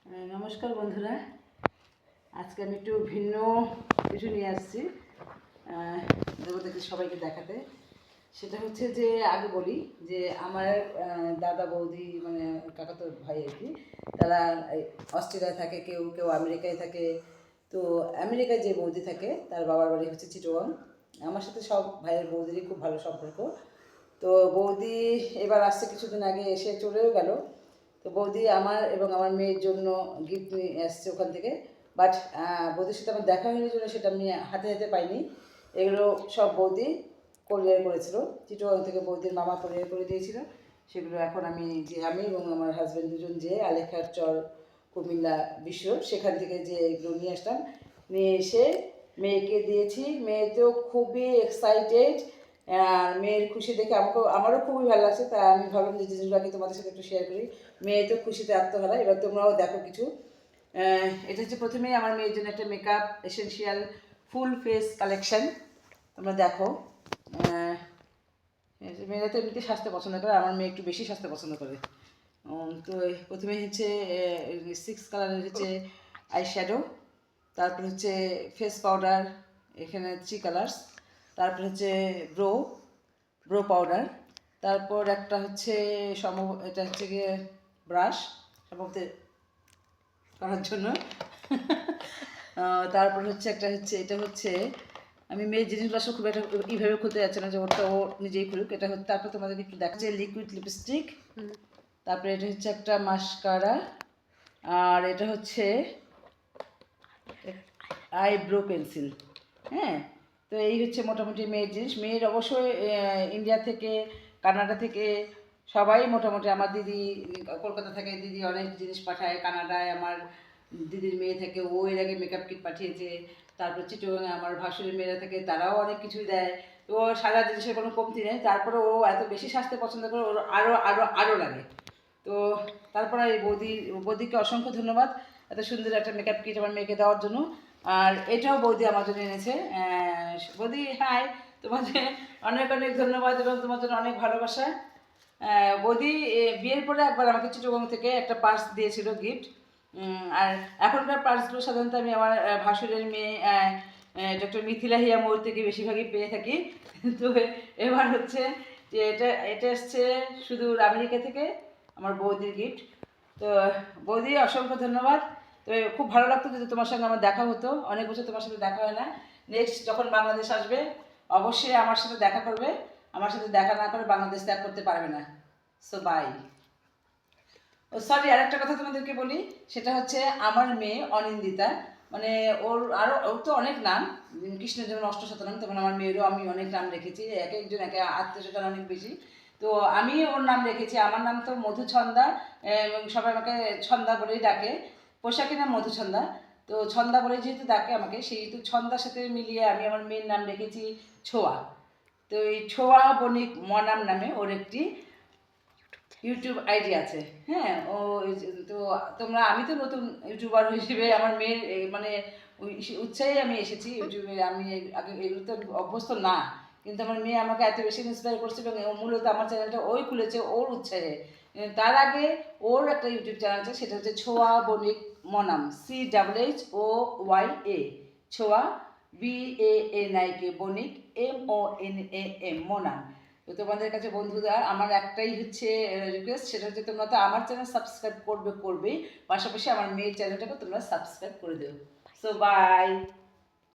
নমস্কার বন্ধুরা, আজকে আমি একটু ভিন্ন কিছু নিয়ে আসছি দেবতাকে সবাইকে দেখাতে। সেটা হচ্ছে যে আগে বলি যে আমার দাদা বৌদি মানে কাকাতো ভাই আর কি, তারা অস্ট্রেলিয়ায় থাকে, কেউ কেউ আমেরিকায় থাকে। তো আমেরিকায় যে বৌদি থাকে তার বাবার বাড়ি হচ্ছে চিটোগাং। আমার সাথে সব ভাইয়ের বৌদিরই খুব ভালো সম্পর্ক। তো বৌদি এবার আসছে, কিছুদিন আগে এসে চলেও গেল। তো বৌদি আমার এবং আমার মেয়ের জন্য গিফট নিয়ে এসছে ওখান থেকে। বাট বৌদির সাথে আমার দেখা হয়নি জন্য সেটা আমি হাতে হাতে পাইনি। এগুলো সব বৌদি কোরিয়ার করেছিল, চিটোগাং থেকে বৌদির মামা কোরিয়ার করে দিয়েছিল। সেগুলো এখন আমি এবং আমার হাজব্যান্ড দুজন যে আলেখার চর কুমিল্লা বিশ্ব, সেখান থেকে যে এগুলো নিয়ে আসলাম, নিয়ে এসে মেয়েকে দিয়েছি। মেয়ে তো খুবই এক্সাইটেড, আর মেয়ের খুশি দেখে আমারও খুবই ভালো লাগছে। তাই আমি ভাবলাম যে জিনিসগুলোকে তোমাদের সাথে একটু শেয়ার করি। মেয়ে তো খুশিতে আত্মহারা। এবার তোমরাও দেখো কিছু। এটা হচ্ছে প্রথমেই আমার মেয়ের জন্য একটা makeup essential full face collection. তোমরা দেখো। মেয়েরা তো এমনিতে স্বাস্থ্য পছন্দ করে, আমার মেয়ে একটু বেশি স্বাস্থ্য পছন্দ করে। তো প্রথমে হচ্ছে 6 কালারের হচ্ছে আই শ্যাডো, তারপর হচ্ছে ফেস পাউডার, এখানে 3 কালার্স, তারপর হচ্ছে ব্রো পাউডার, তারপর একটা হচ্ছে এটা হচ্ছে গিয়ে ব্রাশ সম্ভবত করার জন্য। তারপর হচ্ছে একটা হচ্ছে এটা হচ্ছে, আমি মেয়ের জিনিসগুলো আসলে খুব একটা এইভাবে খুলতে যাচ্ছে না, যে ওটা ও নিজেই খুলুক। এটা হচ্ছে, তারপর তোমাদেরকে একটু দেখাচ্ছে লিকুইড লিপস্টিক, তারপরে এটা হচ্ছে একটা মাস্কারা, আর এটা হচ্ছে আইব্রো পেন্সিল। হ্যাঁ, তো এই হচ্ছে মোটামুটি মেয়ের জিনিস। মেয়ের অবশ্যই ইন্ডিয়া থেকে, কানাডা থেকে সবাই মোটামুটি, আমার দিদি কলকাতা থেকে, দিদি অনেক জিনিস পাঠায় কানাডায়। আমার দিদির মেয়ে থেকে, ও এর আগে মেকআপ কিট পাঠিয়েছে। তারপর চিটোগাঙে আমার ভাসুরের মেয়েরা থেকে, তারাও অনেক কিছুই দেয়। তো সারা জিনিসের কোনো কমতি নেই। তারপরে ও এত বেশি স্বাস্থ্য পছন্দ করে, ওর আরও আরও আরও লাগে। তো তারপরে এই বৌদিকে অসংখ্য ধন্যবাদ এত সুন্দর একটা মেকআপ কিট আমার মেয়েকে দেওয়ার জন্য। আর এটাও বৌদি আমার জন্য এনেছে। বৌদি হাই, তোমাকে অনেক অনেক ধন্যবাদ এবং তোমার জন্য অনেক ভালোবাসা। বৌদি বিয়ের পরে একবার আমাকে চিটোগাং থেকে একটা পার্স দিয়েছিল গিফট। আর এখনকার পার্সগুলো সাধারণত আমি আমার ভাসুরের মেয়ে ডক্টর মিথিলা হিয়া মৌর থেকে বেশিরভাগই পেয়ে থাকি। তো এবার হচ্ছে যে এটা এসছে শুধু আমেরিকা থেকে, আমার বৌদির গিফট। তো বৌদি অসংখ্য ধন্যবাদ। তো খুব ভালো লাগতো যদি তোমার সঙ্গে আমার দেখা হতো, অনেক বছর তোমার সাথে দেখা হয় না। নেক্সট যখন বাংলাদেশ আসবে অবশ্যই আমার সাথে দেখা করবে। আমার সাথে দেখা না করে বাংলাদেশ ত্যাগ করতে পারবে না। So by. ও সরি, আরেকটা কথা তোমাদেরকে বলি, সেটা হচ্ছে আমার মেয়ে অনিন্দিতা, মানে ওর তো অনেক নাম, কৃষ্ণের জন্য অষ্টশত নাম, তখন আমার মেয়েরও আমি অনেক নাম রেখেছি, এক একজন এক আত্মীয়স্বজন অনেক বেশি। তো আমি ওর নাম রেখেছি, আমার নাম তো মধুছন্দা, এবং সবাই আমাকে ছন্দা বলেই ডাকে। পোশাকের নাম মধুছন্দা। তো ছন্দা বলে যেহেতু ডাকে আমাকে, সেহেতু ছন্দার সাথে মিলিয়ে আমি আমার মেয়ের নাম রেখেছি ছোয়া। তো এই ছোয়া বণিক মনাম নামে ওর একটি ইউটিউব আইডি আছে। হ্যাঁ, তো আমি তো নতুন ইউটিউবার হিসেবে আমার মেয়ের মানে উৎসাহে আমি এসেছি ইউটিউবে। আমি আগে এগুলো তো অভ্যস্ত না, কিন্তু আমার মেয়ে আমাকে এত বেশি ইন্সপায়ার করছে এবং মূলত আমার চ্যানেলটা ওই খুলেছে ওর উৎসাহে। তার আগে ওর একটা ইউটিউব চ্যানেল আছে, সেটা হচ্ছে ছোয়া বণিক মনাম, COOYA, ছোয়া BANIK, বণিক MONAM, মনাম। তো তোমাদের কাছে বন্ধুরা আমার একটাই হচ্ছে রিকোয়েস্ট, সেটা হচ্ছে তোমরা তো আমার চ্যানেল সাবস্ক্রাইব করবেই, পাশাপাশি আমার মেয়ের চ্যানেলটাকে তোমরা সাবস্ক্রাইব করে দেবে। So by.